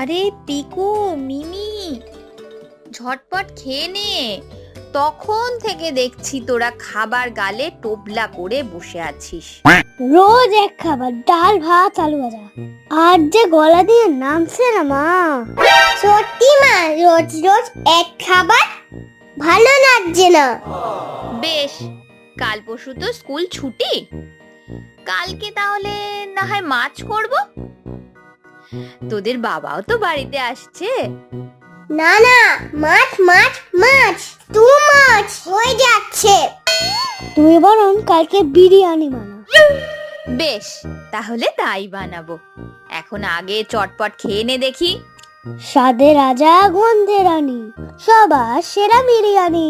আরে পিকু, মিমি, ঝটপট খেয়ে নে। তখন থেকে দেখছি তোরা খাবার গালে টোপলা করে বসে আছিস। রোজ এক খাবার, ডাল ভাত আলু ভাজা, আর যে গলা দিয়ে নামছে না মা। সত্যি মা, রোজ রোজ এক খাবার ভালো লাগছে না। বেশ, কাল পরশু তো স্কুল ছুটি, কালকে তাহলে না হয় মাছ করব। তোদের বাবাও তো বাড়িতে আসছে। না না, মাছ মাছ মাছ, তু মাছ হয়ে যাচ্ছে। তুমি বরং কালকে বিরিয়ানি বানাও। বেশ, তাহলে তাই বানাবো। এখন আগে চটপট খেয়ে নে দেখি। স্বাদে রাজা গন্ধে রানী, সবার সেরা বিরিয়ানি।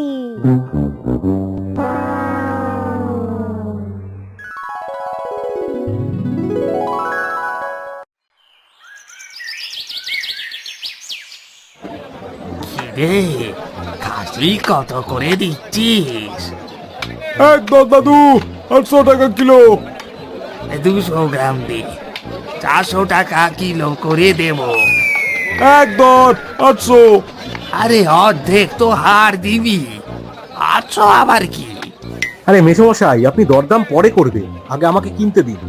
রে, খাসি কত করে দিচ্ছিস? একদম দাদু, 800 টাকা কিলো। 200 গ্রাম দে, 400 টাকা কিলো করে দেব। একদম 800। আরে অর্ধেক তো হার দিবি, 800 আবার কি? আরে মেসোমশাই, আপনি দরদাম পরে করবেন, আগে আমাকে কিনতে দিন।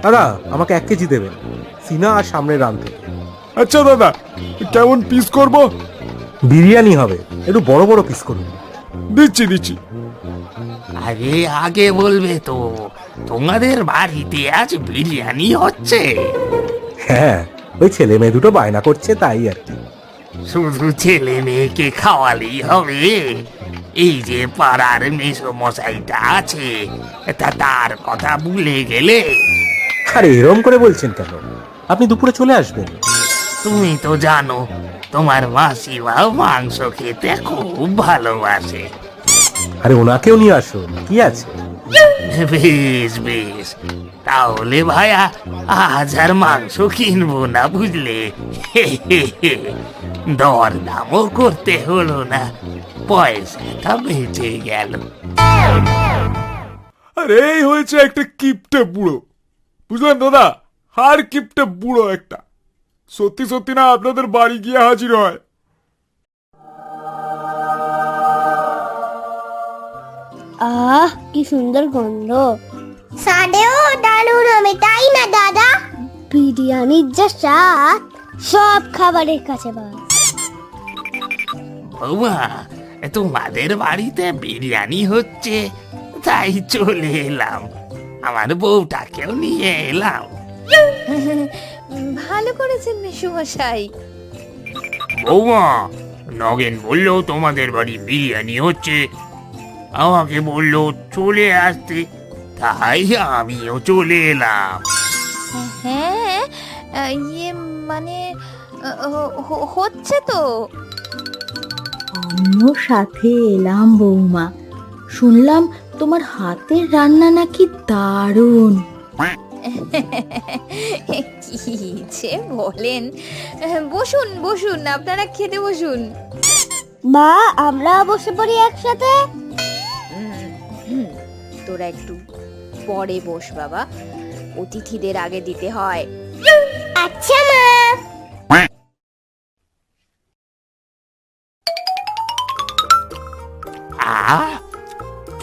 দাদা, আমাকে 1 কেজি দেবেন, সিনা আর সামনে রাঁধতে। আচ্ছা দাদা, কেমন পিস করব? বিরিয়ানি হবে, একটু বড় বড় পিস করুন। দিচ্ছি দিচ্ছি। আরে আগে বলবে তো, তোমাদের বাড়িতে আজ বিরিয়ানি হচ্ছে? হ্যাঁ, ওই ছেলে মেয়ে দুটো বায়না করছে, তাই আর কি। শুধু ছেলে মেয়েকে খাওয়ালেই হবে? এই যে পাড়ার মেসোমশাইটা আছে, তার কথা ভুলে গেলে? আরে এরম করে বলছেন কেন? আপনি দুপুরে চলে আসবেন। তুমি তো জানো তোমার মাসিমা মাংস খেতে খুব ভালোবাসে। আরে ওনাকেও নিয়ে আসুন, কি আছে। বেশ বেশ, তাহলে ভাইয়া আজ আর মাংস কিনবো না, বুঝলে? দর দামও করতে হলো না, পয়সাটা বেঁচে গেল। আরে এই হয়েছে একটা কিপটে বুড়ো, বুঝলেন দাদা? হার কিপটে বুড়ো একটা। সত্যি সত্যি না আপনাদের বাড়ি গিয়ে হাজির হয়। আহ, কি সুন্দর গন্ধ। স্বাদেও দারুণ হবে, তাই না দাদা? বিরিয়ানির যা স্বাদ, সব খাবারের কাছে বাস। বৌমা, তোমাদের বাড়িতে বিরিয়ানি হচ্ছে, তাই চলে এলাম, আমার বউটাকেও নিয়ে এলাম। ভালো করেছেন মেসোমশাই। বৌমা, নগেন বললো তোমাদের বাড়ি বিরিয়ানি হচ্ছে, আমাকে বললো চলে আসতে, তাই আমিও চলে এলাম। হ্যাঁ, ইয়ে মানে হচ্ছে তো। আমিও সাথে এলাম বৌমা, শুনলাম তোমার হাতের রান্না নাকি দারুণ। কি যে বলেন। বসুন বসুন, আপনারা খেতে বসুন। মা, আমরা বসে পড়ি একসাথে। তোরা একটু পরে বস বাবা, অতিথিদের আগে দিতে হয়। আচ্ছা মা।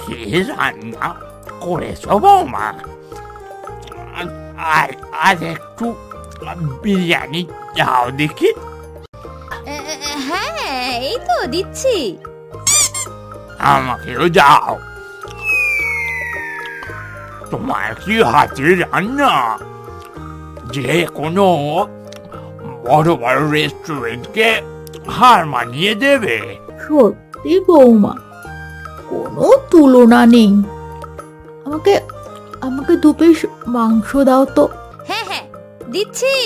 কি রান্না করেছো বৌমা? আর একটু বিরিয়ানি দাও দেখি। হ্যাঁ, এই তো দিচ্ছি। আমাকেও দাও। তোমার কি হাতের রান্না যে কোনো বড় বড় রেস্টুরেন্টকে হার মানিয়ে দেবে। সত্যি বৌমা, কোনো তুলনা নেই। আমাকে আমাকে 2 পিস মাংস দাও তো। হ্যাঁ হ্যাঁ, দিচ্ছি।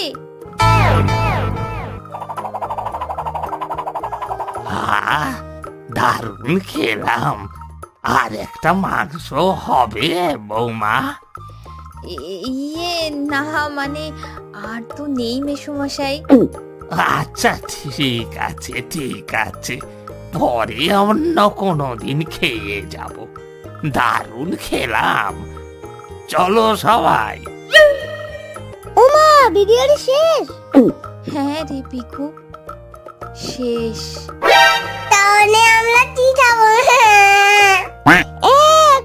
দারুণ খেলাম, আর একটা মাংস হবে বৌমা? ইয়ে না, মানে আর তো নেই মেসোমশাই। আচ্ছা ঠিক আছে ঠিক আছে, পরে অন্য কোনো দিন খেয়ে যাব। দারুণ খেলাম, চলো সবাই। ওমা, বিরিয়ানি শেষ? হ্যাঁ রে পিকু, শেষ। তাহলে আমরা কি খাবো?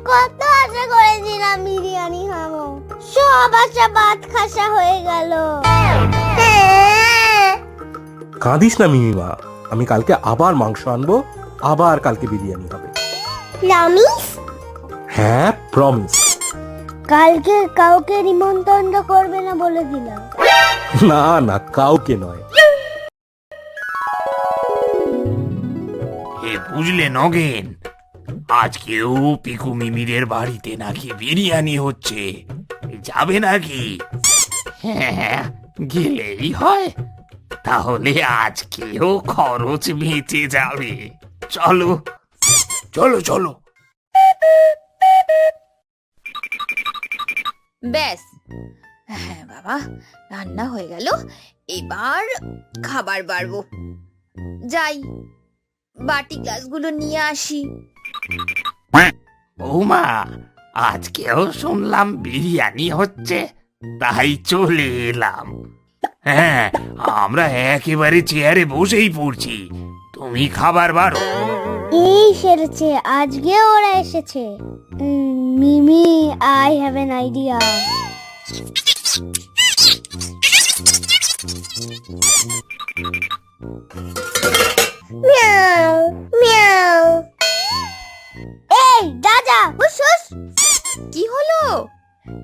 কত আশা করেছিলাম বিরিয়ানি খাবো, সব আশা বাদ খাসা হয়ে গেল। কাঁদিস না মিমিমা, আমি কালকে আবার মাংস আনবো, আবার কালকে বিরিয়ানি হবে। প্রমিস? হ্যাঁ প্রমিস। কালকে কাউকে নিমন্ত্রণ করবে না বলে দিলাম। না না, কাউকে নয়। এ বুঝলে নগেন, আজকেও পিকু মিমিরের বাড়িতে নাকি বিরিয়ানি হচ্ছে, যাবে নাকি? হ্যাঁ, গেলেই হয়। তাহলে আজকেও খরচ বেঁচে যাবে। চলো চলো চলো। ব্যাস, হ্যাঁ বাবা, রান্না হয়ে গেল, এবার খাবার বাড়বো। যাই, বাটি গ্লাসগুলো নিয়ে আসি। বৌমা, আজকেও শুনলাম বিরিয়ানি হচ্ছে, তাই চলে এলাম। হ্যাঁ, আমরা একেবারে চেয়ারে বসেই পড়ছি, তুমি খাবার বাড়ো। এই সেরেছে, আজকে ওরা এসেছে। Mimi, I have an idea. মিয়াও মিয়াও। এই দাদা, হুস হুস। কি হলো?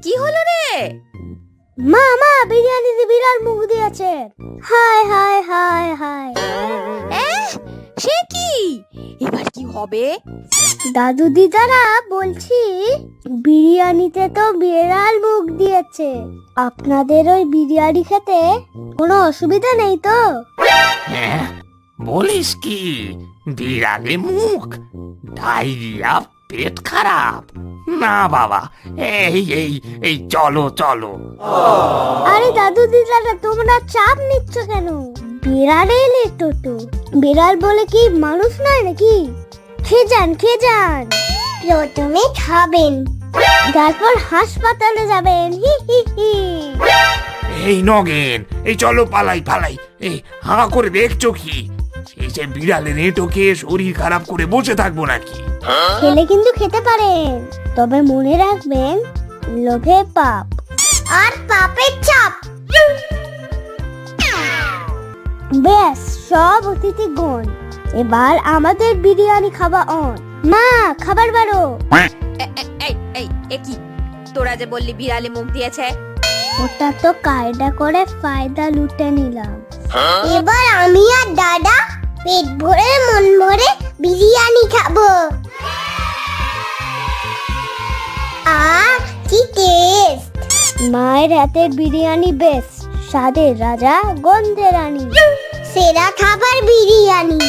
কি হলো রে? মা মা, বিরিয়ানিতে বিড়াল মুখ দিয়েছে। Hi hi hi hi. সে কি? এবার কি হবে? দাদু দিদারা, বলছি বিরিয়ানিতে তো বিড়াল মুখ দিয়েছে, আপনাদের ওই বিরিয়ানি খেতে কোনো অসুবিধা নেই তো? হ্যাঁ, বলিস কি? বিড়ালে মুখ, ডায়রিয়া, পেট খারাপ? না বাবা, এই এই এই চলো চলো। আরে দাদু দিদারা, তোমরা চাপ নিচ্ছ কেন? বিড়াল এলে টোটো, বিড়াল বলে কি মানুষ নয় নাকি? খেয়ে যান খেয়ে যান। প্রথমে খাবেন, তারপর হাসপাতালে যাবেন। হি হি হি। এই নগেন, এই চলো পালাই পালাই। এই হাঁ করে দেখছো কি? এই যে বিড়ালের এঁটো খেয়ে শরীর খারাপ করে বসে থাকবো নাকি? খেলে কিন্তু খেতে পারেন, তবে মনে রাখবেন, লোভে পাপ আর পাপের চাপ। বেশ, সব অতিথি গণ, এবার আমাদের বিরিয়ানি খাওয়া অন। মা, খাবার বাড়ো। কি তোরা যে বললি বিড়ালে মুখ দিয়েছে? ওটা তো কায়দা করে ফায়দা লুটে নিলাম। এবার আমি আর দাদা পেট ভরে মন ভরে বিরিয়ানি খাবো। কি টেস্ট! মায়ের হাতের বিরিয়ানি বেশ, স্বাদের রাজা, গন্ধের রানী, সেরা খাবার বিরিয়ানি।